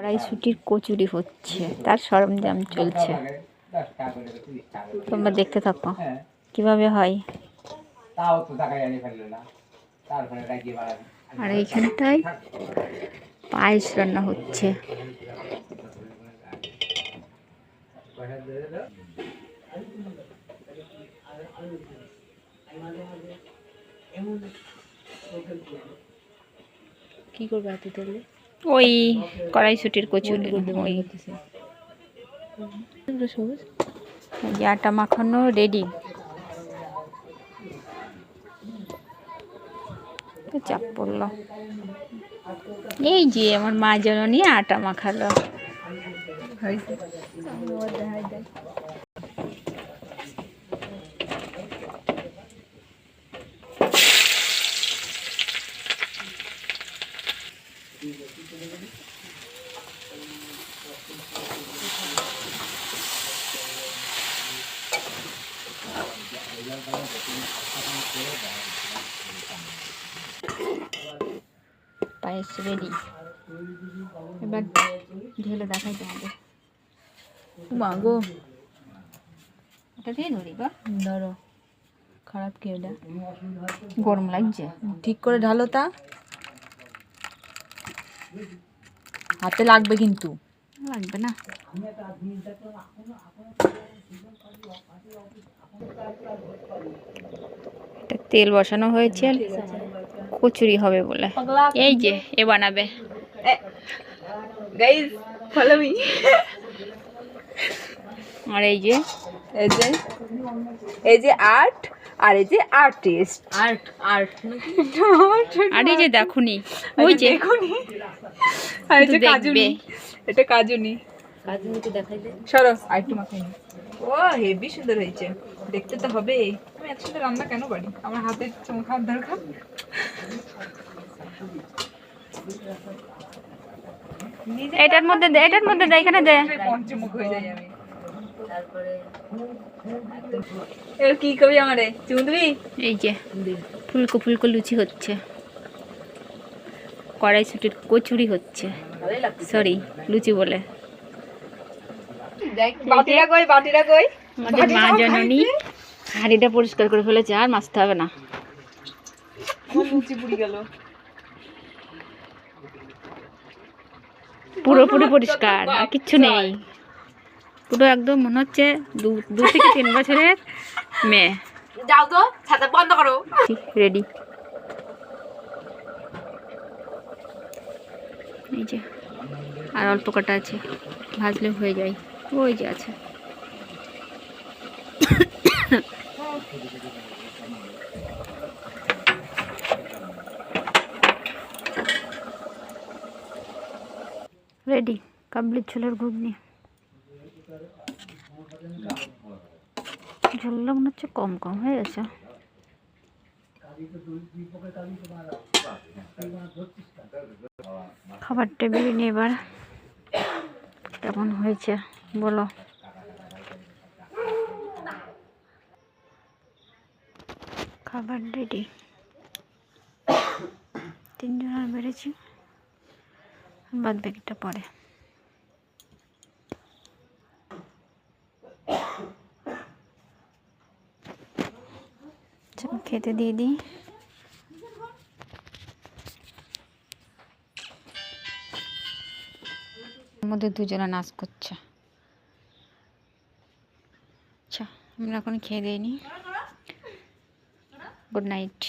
কড়াইশুঁটির কচুরি হচ্ছে, তার সরঞ্জাম চলছে। তোমরা দেখতে থাকো কিভাবে হয়। আর এইখানটায় পায়েস রান্না হচ্ছে। কি করবে এত তেলে? ওই কড়াইশুঁটির কচুরি, ওই যে আটা মাখানো রেডি। চাপ পড়লো। এই যে আমার মা জননী আটা মাখালো। পায়েস রেডি। এবার ঢেলে দেখাই তোমাদের। মা গো, ওটা দিয়ে ধরি বা ধরো। খারাপ কি এটা? গরম লাগছে। ঠিক করে ঢালো তা। হাতে লাগবে কিন্তু। লাগবে না। এটা তেল বসানো হয়েছে কচুরি হবে বলে। এই যে এ বানাবে। Guys follow me. আর এই যে আর্ট, আর এই যে আর্টিস্ট। আর্ট আর এই যে দেখুনি, ওই যে দেখুনি। আর এই যে কাজুনি, এটা কাজুনি। কাজুনি তো দেখাই দে। সরো আরেকটু মাখাই নি। ও হেভি সুন্দর হয়েছে, দেখতে তো হবে। আমি এত সুন্দর রান্না কেন পারি? আমার হাতের চমকার দরকার। এটার মধ্যে দে, এটার মধ্যে দে, এখানে দে। পঞ্চমুখ হয়ে যাই আমি। তারপরে এবার কি করবি আমারে? চুমু দিবি? এই যে ফুলকো ফুলকো লুচি হচ্ছে, কড়াইশুঁটির কচুরি হচ্ছে। সরি, লুচি বলে। বাটিরা কই, বাটিরা কই? আমাদের মা জননী হাঁড়িটা পরিষ্কার করে ফেলেছে, আর মাজতে হবে না। আমার লুচি পুড়ি গেল। পুরোপুরি পরিষ্কার, আর কিচ্ছু নেই। পুরো একদম মনে হচ্ছে 2 থেকে 3 বছরের মেয়ে। যাও তো, ছাতা বন্ধ করো। রেডি। এই যে আর অল্প কটা আছে, ভাজলে হয়ে যায়। ওই যে আছে। রেডি কাবলি ছোলার ঘুগনি। ঝোলটা মনে হচ্ছে কম কম হয়ে গেছে। খাবার টেবিলে নিয়ে এবার কেমন হয়েছে বলো। খাবার রেডি। 3 জন আর বেড়েছি, বাদ বাকিটা পরে। খেতে দিয়ে দিই। মধ্যে 2 জনা নাচ করছে। আচ্ছা আমরা এখন খেয়ে দিইনি। Good night.